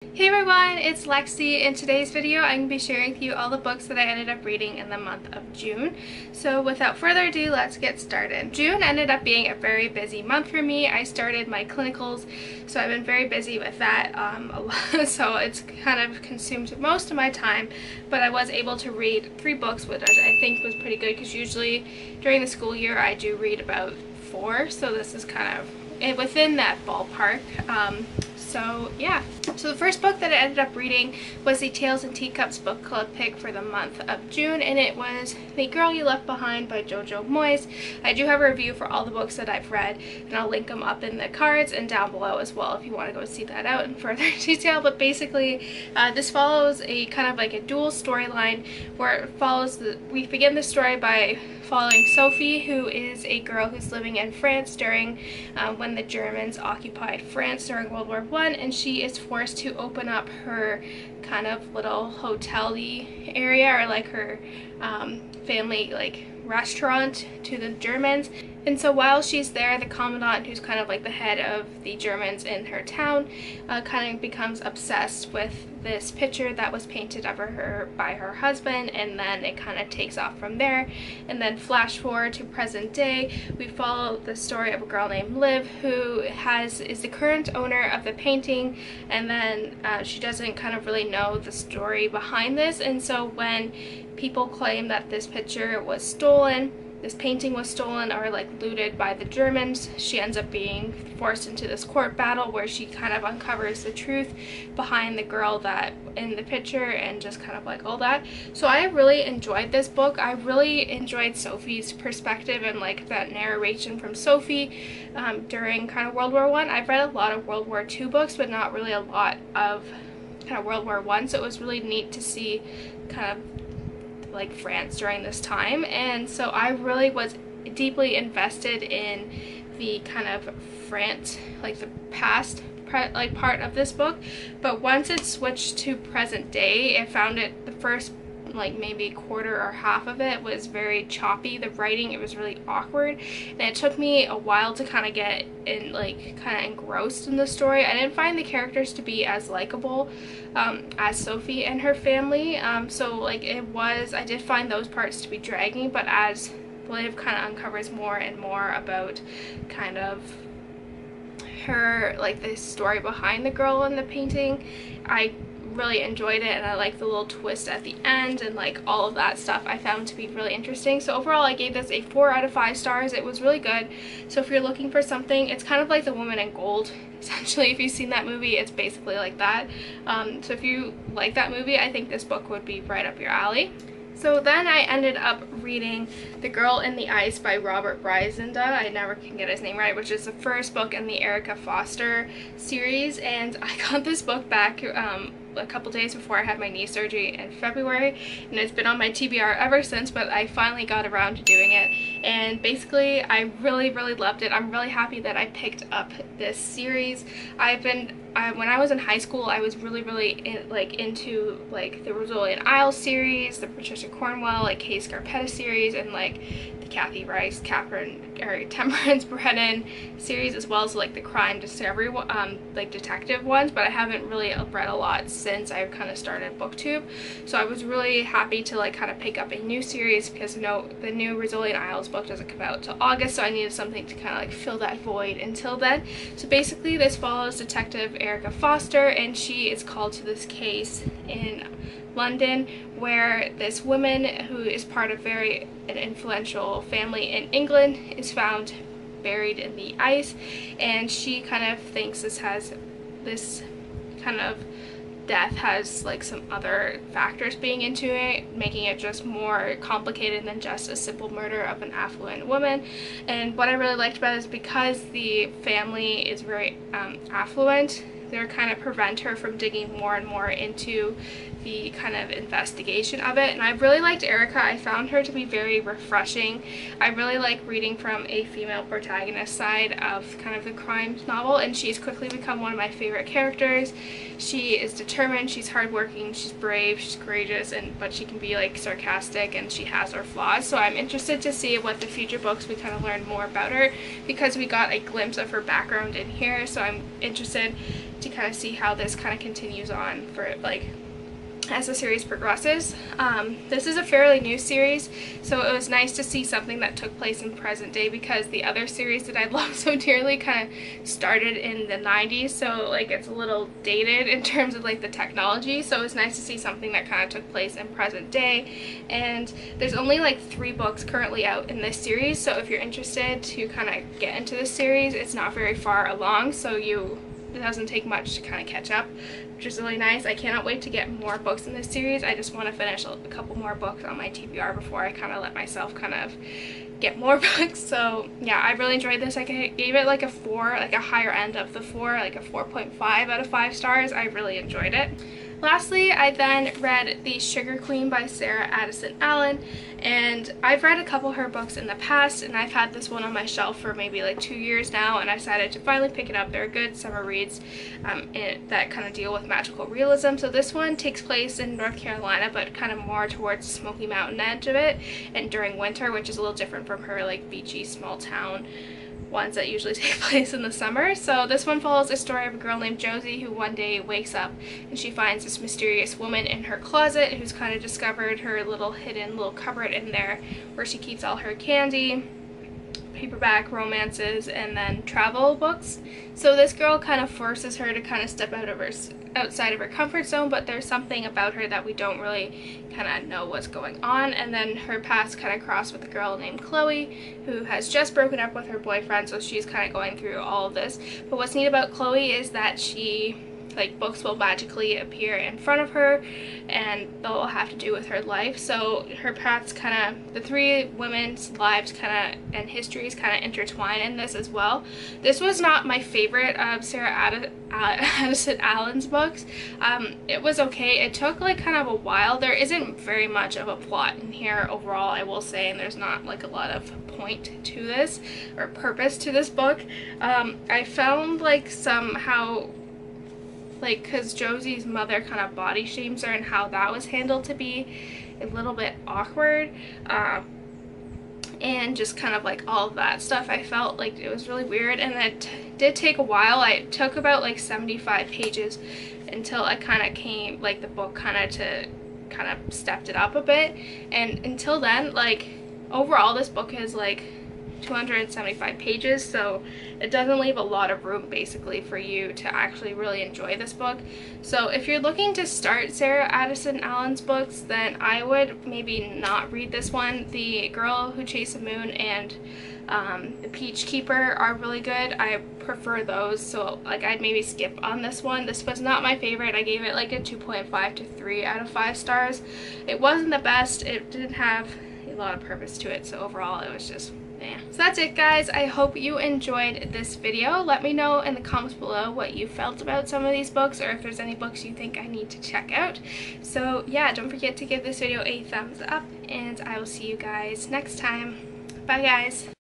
Hey everyone, it's Lexi. In today's video, I'm going to be sharing with you all the books that I ended up reading in the month of June. So without further ado, let's get started. June ended up being a very busy month for me. I started my clinicals, so I've been very busy with that a lot, so it's kind of consumed most of my time, but I was able to read 3 books, which I think was pretty good because usually during the school year I do read about 4, so this is kind of within that ballpark. So yeah. So the first book that I ended up reading was the Tales and Teacups book club pick for the month of June, and it was The Girl You Left Behind by Jojo Moyes. I do have a review for all the books that I've read, and I'll link them up in the cards and down below as well if you want to go see that out in further detail. But basically, this follows a kind of like a dual storyline where it follows we begin the story by following Sophie, who is a girl who's living in France during when the Germans occupied France during World War I, and she is forced to open up her kind of little hotel-y area, or like her family like restaurant, to the Germans. And so while she's there, the commandant, who's kind of like the head of the Germans in her town, kind of becomes obsessed with this picture that was painted of her by her husband, and then it kind of takes off from there. And then flash forward to present day, we follow the story of a girl named Liv who is the current owner of the painting, and then she doesn't kind of really know the story behind this. And so when people claim that this picture was stolen, this painting was stolen or like looted by the Germans, she ends up being forced into this court battle where she kind of uncovers the truth behind the girl that in the picture, and just kind of like all that. So I really enjoyed this book. I really enjoyed Sophie's perspective and like that narration from Sophie during kind of World War I. I've read a lot of World War II books, but not really a lot of kind of World War I, so it was really neat to see kind of like France during this time. And so I really was deeply invested in the kind of France, like the past like part of this book. But once it switched to present day, I found it, the first like maybe quarter or half of it was very choppy. The writing, it was really awkward, and it took me a while to kind of get in, like kind of engrossed in the story. I didn't find the characters to be as likable as Sophie and her family, so like I did find those parts to be dragging. But as Liv kind of uncovers more and more about kind of her, like the story behind the girl in the painting, I really enjoyed it, and I like the little twist at the end and like all of that stuff I found to be really interesting. So overall I gave this a 4 out of 5 stars. It was really good. So if you're looking for something, it's kind of like The Woman in Gold essentially. If you've seen that movie, it's basically like that. So if you like that movie, I think this book would be right up your alley. So then I ended up reading The Girl in the Ice by Robert Brysenda. I never can get his name right, which is the first book in the Erica Foster series, and I got this book back a couple days before I had my knee surgery in February, and it's been on my TBR ever since, but I finally got around to doing it, and basically I really loved it. I'm really happy that I picked up this series. When I was in high school, I was really into like the Rosalind Isles series, the Patricia Cornwell, like Kay Scarpetta series, and like the Kathy Rice, Temperance Brennan series, as well as like the crime discovery like detective ones. But I haven't really read a lot since I kind of started BookTube, so I was really happy to like kind of pick up a new series, because the new Rosalind Isles book doesn't come out till August, so I needed something to kind of like fill that void until then. So basically this follows Detective Erica Foster, and she is called to this case in London where this woman who is part of an influential family in England is found buried in the ice, and she kind of thinks this kind of death has like some other factors being into it, making it just more complicated than just a simple murder of an affluent woman. And what I really liked about it is because the family is very affluent, they kind of prevent her from digging more and more into the kind of investigation of it. And I really liked Erica. I found her to be very refreshing. I really like reading from a female protagonist side of kind of the crime novel, and she's quickly become one of my favorite characters. She is determined, she's hardworking, she's brave, she's courageous, but she can be like sarcastic, and she has her flaws. So I'm interested to see what the future books we kind of learn more about her, because we got a glimpse of her background in here. So I'm interested to kind of see how this kind of continues on for like as the series progresses. This is a fairly new series, so it was nice to see something that took place in present day, because the other series that I love so dearly kind of started in the 90s, so like it's a little dated in terms of like the technology. So it was nice to see something that kind of took place in present day. And there's only like 3 books currently out in this series, so if you're interested to kind of get into this series, it's not very far along, so it doesn't take much to kind of catch up, which is really nice. I cannot wait to get more books in this series. I just want to finish a couple more books on my TBR before I kind of let myself kind of get more books. So yeah, I really enjoyed this. I gave it like a 4, like a higher end of the 4, like a 4.5 out of 5 stars. I really enjoyed it. Lastly, I then read The Sugar Queen by Sarah Addison Allen, and I've read a couple of her books in the past, and I've had this one on my shelf for maybe like 2 years now, and I decided to finally pick it up. They're good summer reads that kind of deal with magical realism. So this one takes place in North Carolina, but kind of more towards the Smoky Mountain edge of it, and during winter, which is a little different from her like beachy small town ones that usually take place in the summer. So this one follows the story of a girl named Josie who one day wakes up and she finds this mysterious woman in her closet who's kind of discovered her little hidden little cupboard in there where she keeps all her candy, paperback romances, and then travel books. So this girl kind of forces her to kind of step outside of her comfort zone, but there's something about her that we don't really kind of know what's going on. And then her paths kind of cross with a girl named Chloe who has just broken up with her boyfriend, so she's kind of going through all of this. But what's neat about Chloe is that she, like, books will magically appear in front of her and they'll have to do with her life. So her paths kind of, the 3 women's lives kind of and histories kind of intertwine in this as well. This was not my favorite of Sarah Addison Allen's books. It was okay. It took like kind of a while. There isn't very much of a plot in here overall, I will say, and there's not like a lot of point to this or purpose to this book. I found like somehow, like, because Josie's mother kind of body shames her and how that was handled to be a little bit awkward, and just kind of like all of that stuff, I felt like it was really weird. And it did take a while. It took about like 75 pages until I kind of came, like, the book kind of stepped it up a bit. And until then, like, overall this book is like 275 pages, so it doesn't leave a lot of room basically for you to actually really enjoy this book. So if you're looking to start Sarah Addison Allen's books, then I would maybe not read this one. The Girl Who Chased the Moon and The Peach Keeper are really good. I prefer those, so like I'd maybe skip on this one. This was not my favorite. I gave it like a 2.5 to 3 out of 5 stars. It wasn't the best. It didn't have a lot of purpose to it, so overall it was just yeah. So that's it, guys. I hope you enjoyed this video. Let me know in the comments below what you felt about some of these books, or if there's any books you think I need to check out. So yeah, don't forget to give this video a thumbs up, and I will see you guys next time. Bye, guys.